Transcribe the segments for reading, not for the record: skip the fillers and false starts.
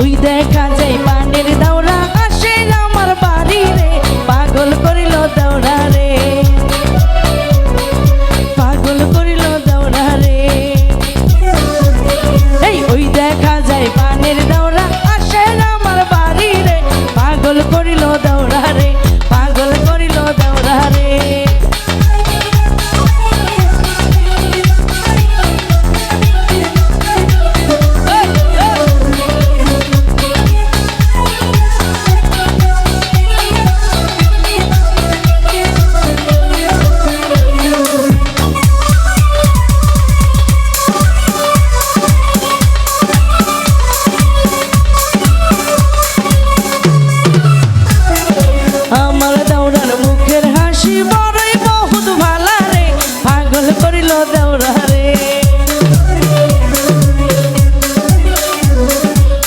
ওই দেখা যায় পানের দাওরা আসে আমার বাড়ি রে, পাগল করিল দাওরা রে, পাগল করিল দাওরা রে। এই ওই দেখা যায় পানের দাওরা আসে আমার বাড়ি রে, পাগল করিল দাওরা রে, পাগল করিল দাওরা রে। আমার দাওরার মুখের হাসি বড়ই বহুত ভালা রে, পাগল করিল দাওরা রে।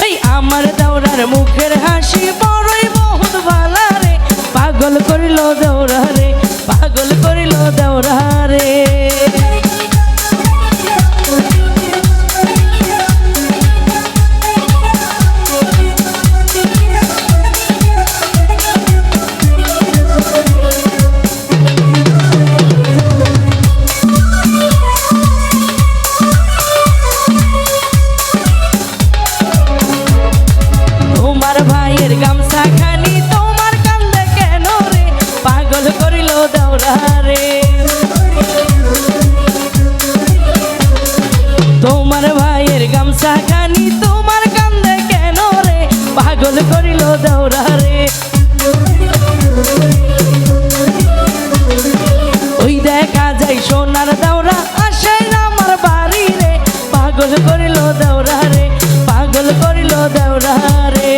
এই আমার দাওরার মুখের হাসি বড়ই বহুত ভালা রে, পাগল করিল দাওরা রে, পাগল করিল দাওরা রে। তোমার ভাইয়ের গামছা খানি তোমার কান্দে কেন রে, পাগল করিল দাওরা রে। তোমার ভাইয়ের গামছা খানি তোমার কান্দে কেন রে, পাগল করিল দাওরা রে। ওই দেখা যায় সোনার দাওরা আসে আমার বাড়ি রে, পাগল করিল দাওরা রে, পাগল করিল দাওরা রে।